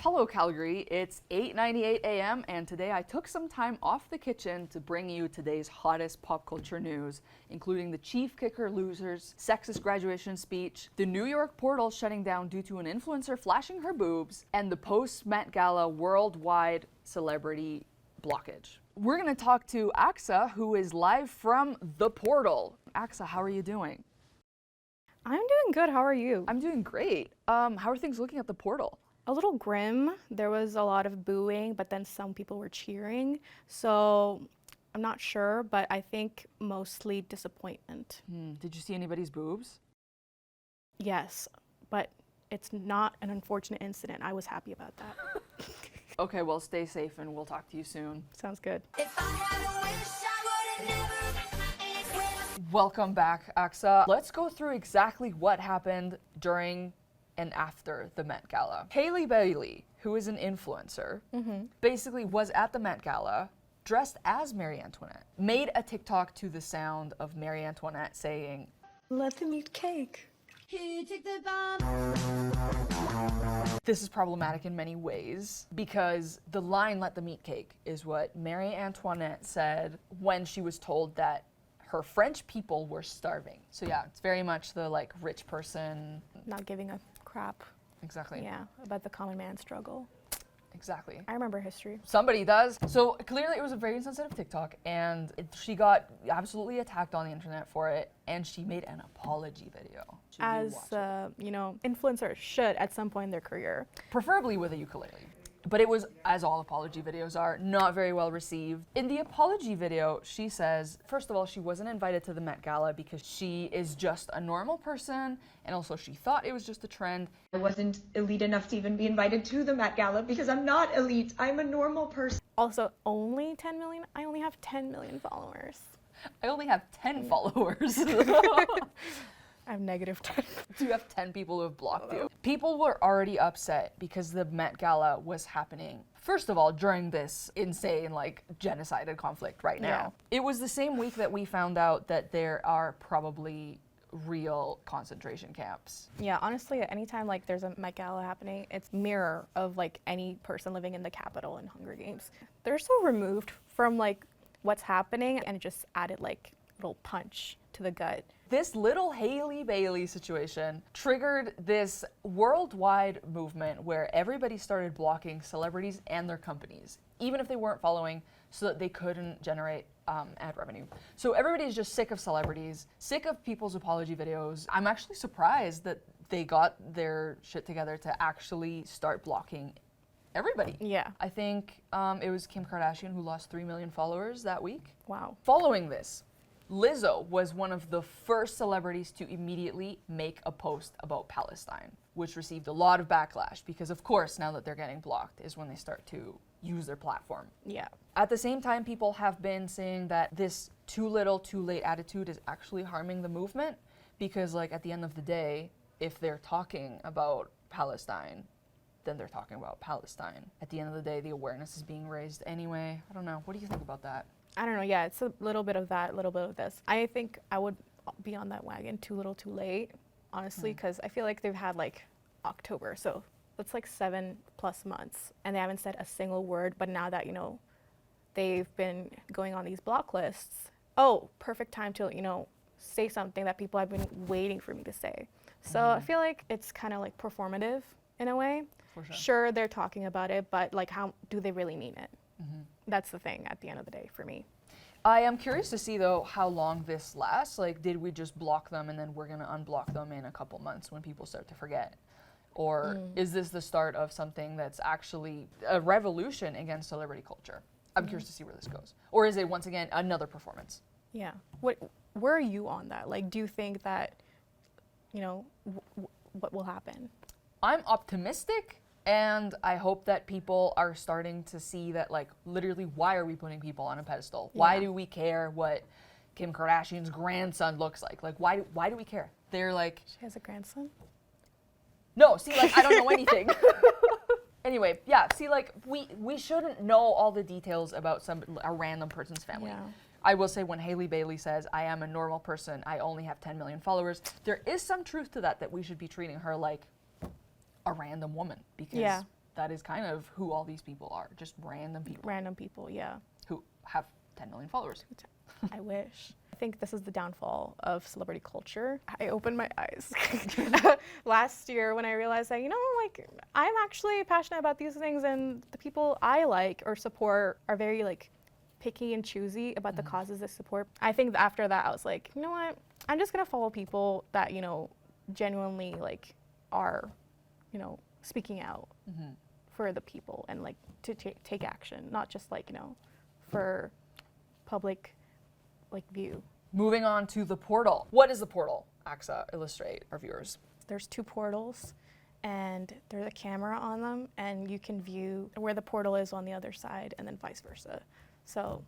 Hello Calgary, it's 8:98 a.m. and today I took some time off the kitchen to bring you today's hottest pop culture news, including the Chief Kicker losers, sexist graduation speech, the New York portal shutting down due to an influencer flashing her boobs, and the post-MET Gala worldwide celebrity blockage. We're going to talk to Aqsa, who is live from the portal. Aqsa, how are you doing? I'm doing good, how are you? I'm doing great. How are things looking at the portal? A little grim. There was a lot of booing, but then some people were cheering. So I'm not sure, but I think mostly disappointment. Did you see anybody's boobs? Yes, but it's not an unfortunate incident. I was happy about that. Okay, well, stay safe and we'll talk to you soon. Sounds good. If I had a wish, I would've never. Welcome back, Aqsa. Let's go through exactly what happened during and after the Met Gala. Hailey Bailey, who is an influencer, basically was at the Met Gala dressed as Marie Antoinette, made a TikTok to the sound of Marie Antoinette saying, Let them eat cake. Here, take the bomb. This is problematic in many ways because the line "let them eat cake" is what Marie Antoinette said when she was told that her French people were starving. So yeah, it's very much the like rich person. Not giving a crap. Exactly. Yeah, about the common man struggle. Exactly. I remember history. Somebody does. So clearly it was a very insensitive TikTok and she got absolutely attacked on the internet for it and she made an apology video. Should you As, watch it? influencers should at some point in their career. Preferably with a ukulele. But it was, as all apology videos are, not very well received. In the apology video, she says, first of all, she wasn't invited to the Met Gala because she is just a normal person, and also she thought it was just a trend. I wasn't elite enough to even be invited to the Met Gala because I'm not elite. I'm a normal person. Also, only 10 million? I only have 10 million followers. I only have 10 followers. I have negative 10. You have 10 people who have blocked you. People were already upset because the Met Gala was happening, first of all, during this insane, genocidal conflict right now. Yeah. It was the same week that we found out that there are probably real concentration camps. Yeah, honestly, anytime there's a Met Gala happening, it's mirror of any person living in the Capitol in Hunger Games. They're so removed from what's happening, and it just added little punch to the gut. This little Hailey Bailey situation triggered this worldwide movement where everybody started blocking celebrities and their companies, even if they weren't following, so that they couldn't generate ad revenue. So everybody's just sick of celebrities, sick of people's apology videos. I'm actually surprised that they got their shit together to actually start blocking everybody. Yeah. I think it was Kim Kardashian who lost 3 million followers that week. Wow. Following this, Lizzo was one of the first celebrities to immediately make a post about Palestine, which received a lot of backlash because, of course, now that they're getting blocked is when they start to use their platform. Yeah. At the same time, people have been saying that this too little, too late attitude is actually harming the movement because, at the end of the day, if they're talking about Palestine, then they're talking about Palestine. At the end of the day, the awareness is being raised anyway. I don't know. What do you think about that? I don't know, yeah, it's a little bit of that, a little bit of this. I think I would be on that wagon too little too late, honestly, because I feel like they've had October, so that's 7+ months, and they haven't said a single word, but now that, they've been going on these block lists, perfect time to, say something that people have been waiting for me to say. So I feel like it's kind of performative in a way. For sure. Sure, they're talking about it, but how do they really mean it? That's the thing at the end of the day for me. I am curious to see, though, how long this lasts. Did we just block them and then we're going to unblock them in a couple months when people start to forget? Or is this the start of something that's actually a revolution against celebrity culture? I'm curious to see where this goes. Or is it, once again, another performance? Yeah. Where are you on that? Do you think that, what will happen? I'm optimistic. And I hope that people are starting to see that, literally, why are we putting people on a pedestal? Why do we care what Kim Kardashian's grandson looks like? Why do we care? They're She has a grandson? No, see, I don't know anything. Anyway, yeah, see, we shouldn't know all the details about a random person's family. Yeah. I will say when Hailey Bailey says, I am a normal person, I only have 10 million followers, there is some truth to that we should be treating her like a random woman because that is kind of who all these people are, just random people Random people, yeah. who have 10 million followers. I wish. I think this is the downfall of celebrity culture. I opened my eyes last year when I realized that, like, I'm actually passionate about these things, and the people I like or support are very, like, picky and choosy about the causes they support. I think after that, I was like, you know what? I'm just gonna follow people that, genuinely, like, are, speaking out for the people and, like, to take action, not just, like, for public, like, view. Moving on to the portal. What is the portal? Aqsa, illustrate our viewers. There's 2 portals, and there's a camera on them, and you can view where the portal is on the other side, and then vice versa. So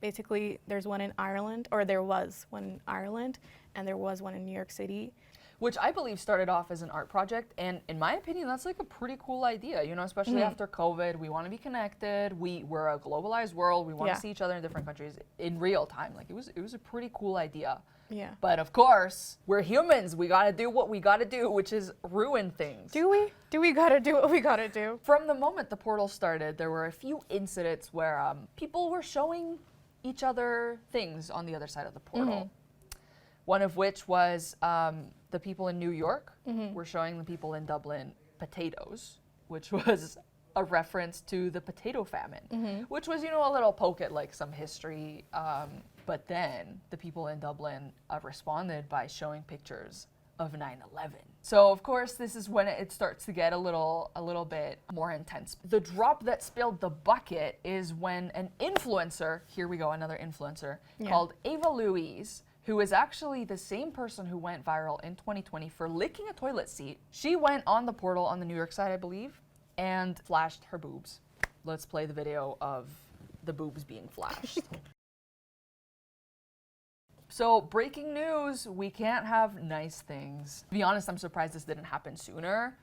basically, there's one in Ireland, or there was one in Ireland, and there was one in New York City. Which I believe started off as an art project, and in my opinion, that's like a pretty cool idea, especially after COVID. We want to be connected. We're a globalized world. We want to see each other in different countries in real time. Like, it was a pretty cool idea. Yeah. But of course, we're humans. We got to do what we got to do, which is ruin things. Do we? Do we gotta do what we gotta do? From the moment the portal started, there were a few incidents where people were showing each other things on the other side of the portal. One of which was the people in New York were showing the people in Dublin potatoes, which was a reference to the potato famine, which was, a little poke at like some history. But then the people in Dublin responded by showing pictures of 9/11. So of course, this is when it starts to get a little bit more intense. The drop that spilled the bucket is when an influencer, here we go, another influencer, called Ava Louise, who is actually the same person who went viral in 2020 for licking a toilet seat. She went on the portal on the New York side, I believe, and flashed her boobs. Let's play the video of the boobs being flashed. So, breaking news, we can't have nice things. To be honest, I'm surprised this didn't happen sooner.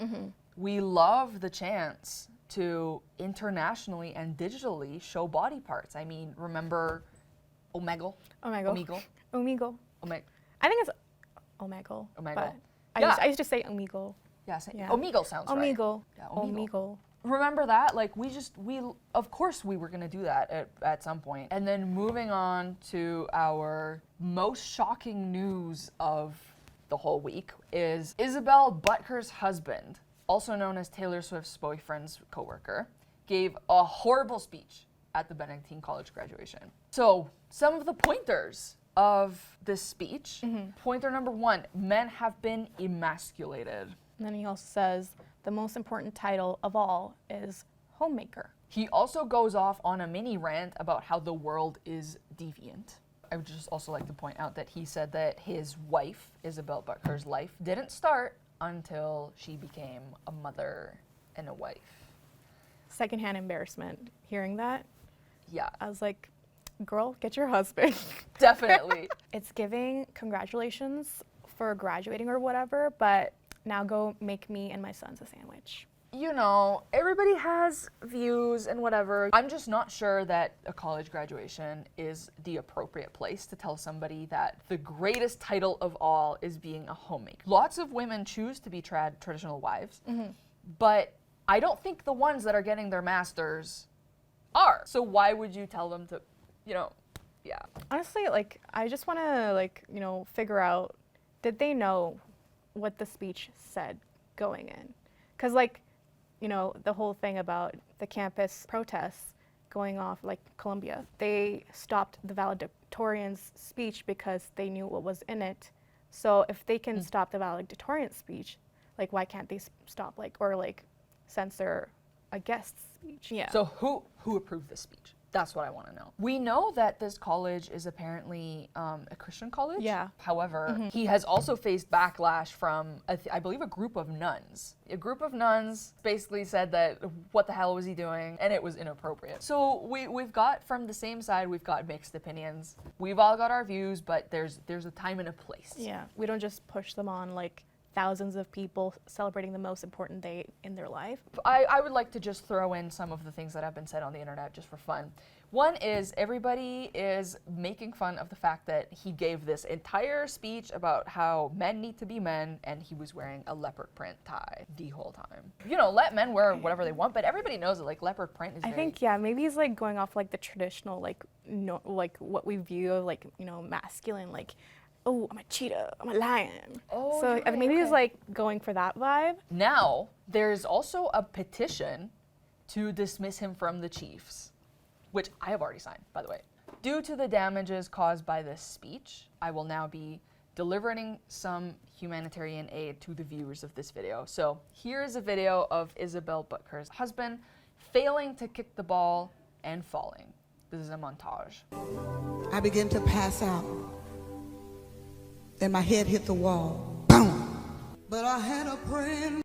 We love the chance to internationally and digitally show body parts. I mean, remember Omegle? Omegle. Omegle. I think it's Omegle. Omegle. But Yeah. I used to say Omegle. Yeah, Yeah. Omegle sounds right. Omegle. Yeah, Omegle. Omegle. Remember that? Like, of course we were gonna do that at some point. And then moving on to our most shocking news of the whole week is Isabel Butker's husband, also known as Taylor Swift's boyfriend's coworker, gave a horrible speech at the Benedictine College graduation. So, some of the pointers of this speech. Pointer number 1, men have been emasculated. And then he also says, the most important title of all is homemaker. He also goes off on a mini rant about how the world is deviant. I would just also like to point out that he said that his wife, Isabel Butker's life, didn't start until she became a mother and a wife. Secondhand embarrassment. Hearing that, Yeah, I was like, girl, get your husband. definitely. It's giving congratulations for graduating or whatever, but now go make me and my sons a sandwich. Everybody has views and whatever. I'm just not sure that a college graduation is the appropriate place to tell somebody that the greatest title of all is being a homemaker. Lots of women choose to be traditional wives, but I don't think the ones that are getting their masters are. So why would you tell them to, yeah. Honestly, like, I just want to, figure out, did they know what the speech said going in? Because, the whole thing about the campus protests going off, like Columbia, they stopped the valedictorian's speech because they knew what was in it. So if they can stop the valedictorian's speech, like, why can't they stop, censor a guest's speech? Yeah. So who approved this speech? That's what I want to know. We know that this college is apparently a Christian college. Yeah. However, he has also faced backlash from, I believe, a group of nuns. A group of nuns basically said that, what the hell was he doing? And it was inappropriate. So we've got, from the same side, we've got mixed opinions. We've all got our views, but there's a time and a place. Yeah. We don't just push them on, thousands of people celebrating the most important day in their life. I would like to just throw in some of the things that have been said on the internet just for fun. One is everybody is making fun of the fact that he gave this entire speech about how men need to be men, and he was wearing a leopard print tie the whole time. You know, let men wear whatever they want, but everybody knows that like leopard print is I very... think, yeah, maybe he's like going off like the traditional, like, no, like what we view of like, you know, masculine, like, oh, I'm a cheetah, I'm a lion. Oh, so right, maybe he's okay. like going for that vibe. Now, there's also a petition to dismiss him from the Chiefs, which I have already signed, by the way. Due to the damages caused by this speech, I will now be delivering some humanitarian aid to the viewers of this video. So here is a video of Isabel Butker's husband failing to kick the ball and falling. This is a montage. I began to pass out. Then my head hit the wall. Boom! But I had a praying